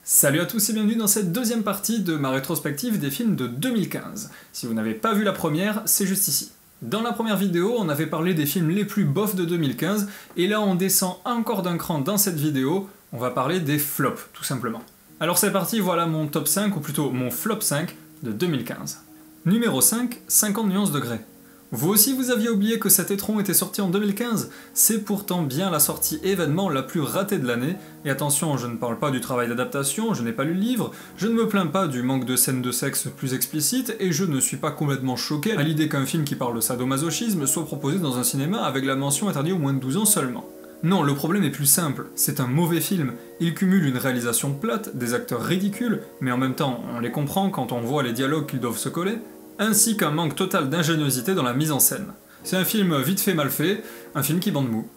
Salut à tous et bienvenue dans cette deuxième partie de ma rétrospective des films de 2015. Si vous n'avez pas vu la première, c'est juste ici. Dans la première vidéo, on avait parlé des films les plus bofs de 2015, et là on descend encore d'un cran dans cette vidéo, on va parler des flops, tout simplement. Alors c'est parti, voilà mon top 5, ou plutôt mon flop 5 de 2015. Numéro 5, 50 nuances de Grey. Vous aussi vous aviez oublié que cet étron était sorti en 2015? C'est pourtant bien la sortie événement la plus ratée de l'année, et attention, je ne parle pas du travail d'adaptation, je n'ai pas lu le livre, je ne me plains pas du manque de scènes de sexe plus explicites, et je ne suis pas complètement choqué à l'idée qu'un film qui parle de sadomasochisme soit proposé dans un cinéma avec la mention interdit aux moins de 12 ans seulement. Non, le problème est plus simple, c'est un mauvais film, il cumule une réalisation plate, des acteurs ridicules, mais en même temps on les comprend quand on voit les dialogues qu'ils doivent se coller, ainsi qu'un manque total d'ingéniosité dans la mise en scène. C'est un film vite fait mal fait, un film qui bande mou.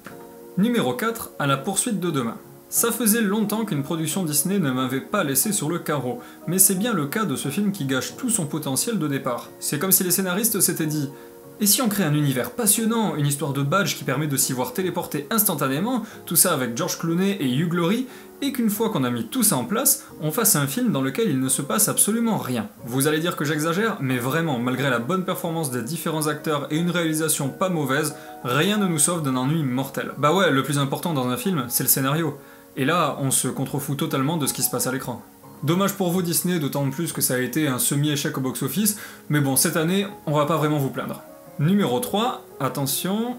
Numéro 4, À la poursuite de demain. Ça faisait longtemps qu'une production Disney ne m'avait pas laissé sur le carreau, mais c'est bien le cas de ce film qui gâche tout son potentiel de départ. C'est comme si les scénaristes s'étaient dit « Et si on crée un univers passionnant, une histoire de badge qui permet de s'y voir téléporter instantanément, tout ça avec George Clooney et Hugh Laurie, et qu'une fois qu'on a mis tout ça en place, on fasse un film dans lequel il ne se passe absolument rien. » Vous allez dire que j'exagère, mais vraiment, malgré la bonne performance des différents acteurs et une réalisation pas mauvaise, rien ne nous sauve d'un ennui mortel. Bah ouais, le plus important dans un film, c'est le scénario. Et là, on se contrefout totalement de ce qui se passe à l'écran. Dommage pour vous Disney, d'autant plus que ça a été un semi-échec au box-office, mais bon, cette année, on va pas vraiment vous plaindre. Numéro 3, attention,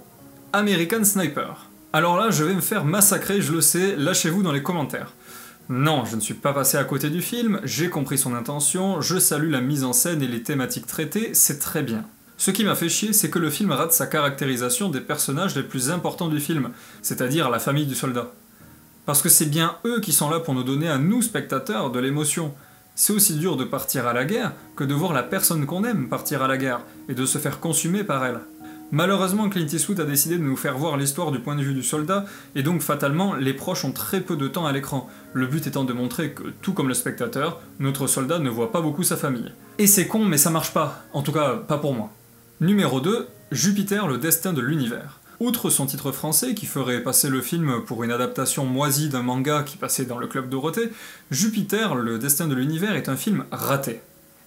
American Sniper. Alors là, je vais me faire massacrer, je le sais, lâchez-vous dans les commentaires. Non, je ne suis pas passé à côté du film, j'ai compris son intention, je salue la mise en scène et les thématiques traitées, c'est très bien. Ce qui m'a fait chier, c'est que le film rate sa caractérisation des personnages les plus importants du film, c'est-à-dire la famille du soldat. Parce que c'est bien eux qui sont là pour nous donner à nous, spectateurs, de l'émotion. C'est aussi dur de partir à la guerre que de voir la personne qu'on aime partir à la guerre, et de se faire consumer par elle. Malheureusement, Clint Eastwood a décidé de nous faire voir l'histoire du point de vue du soldat, et donc fatalement, les proches ont très peu de temps à l'écran, le but étant de montrer que, tout comme le spectateur, notre soldat ne voit pas beaucoup sa famille. Et c'est con, mais ça marche pas, en tout cas, pas pour moi. Numéro 2, Jupiter, le destin de l'univers. Outre son titre français, qui ferait passer le film pour une adaptation moisie d'un manga qui passait dans le Club Dorothée, Jupiter, le destin de l'univers est un film raté.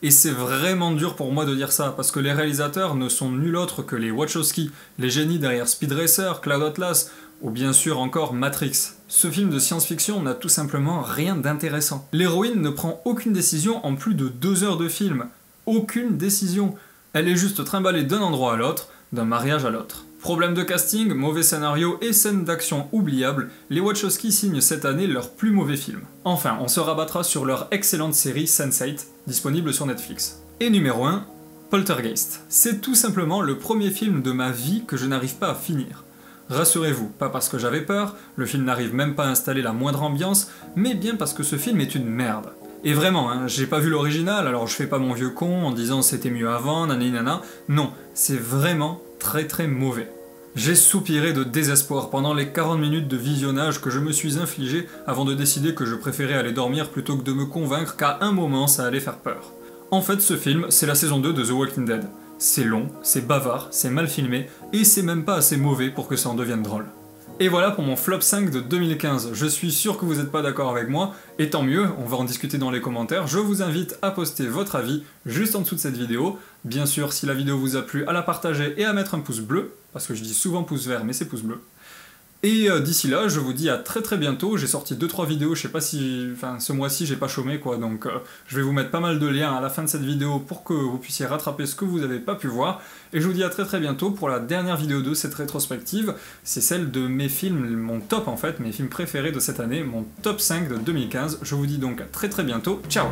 Et c'est vraiment dur pour moi de dire ça, parce que les réalisateurs ne sont nul autre que les Wachowski, les génies derrière Speed Racer, Cloud Atlas, ou bien sûr encore Matrix. Ce film de science-fiction n'a tout simplement rien d'intéressant. L'héroïne ne prend aucune décision en plus de 2 heures de film. Aucune décision. Elle est juste trimballée d'un endroit à l'autre, d'un mariage à l'autre. Problème de casting, mauvais scénario et scènes d'action oubliables, les Wachowski signent cette année leur plus mauvais film. Enfin, on se rabattra sur leur excellente série Sense8, disponible sur Netflix. Et numéro 1, Poltergeist. C'est tout simplement le premier film de ma vie que je n'arrive pas à finir. Rassurez-vous, pas parce que j'avais peur, le film n'arrive même pas à installer la moindre ambiance, mais bien parce que ce film est une merde. Et vraiment, hein, j'ai pas vu l'original, alors je fais pas mon vieux con en disant c'était mieux avant, nanana, non, c'est vraiment très mauvais. J'ai soupiré de désespoir pendant les 40 minutes de visionnage que je me suis infligé avant de décider que je préférais aller dormir plutôt que de me convaincre qu'à un moment ça allait faire peur. En fait, ce film, c'est la saison 2 de The Walking Dead. C'est long, c'est bavard, c'est mal filmé, et c'est même pas assez mauvais pour que ça en devienne drôle. Et voilà pour mon flop 5 de 2015, je suis sûr que vous n'êtes pas d'accord avec moi, et tant mieux, on va en discuter dans les commentaires, je vous invite à poster votre avis juste en dessous de cette vidéo. Bien sûr, si la vidéo vous a plu, à la partager et à mettre un pouce bleu, parce que je dis souvent pouce vert, mais c'est pouce bleu. Et d'ici là, je vous dis à très bientôt, j'ai sorti 2-3 vidéos, je sais pas si... Enfin, ce mois-ci j'ai pas chômé quoi, donc je vais vous mettre pas mal de liens à la fin de cette vidéo pour que vous puissiez rattraper ce que vous avez pas pu voir, et je vous dis à très bientôt pour la dernière vidéo de cette rétrospective, c'est celle de mes films, mon top en fait, mes films préférés de cette année, mon top 5 de 2015, je vous dis donc à très bientôt, ciao!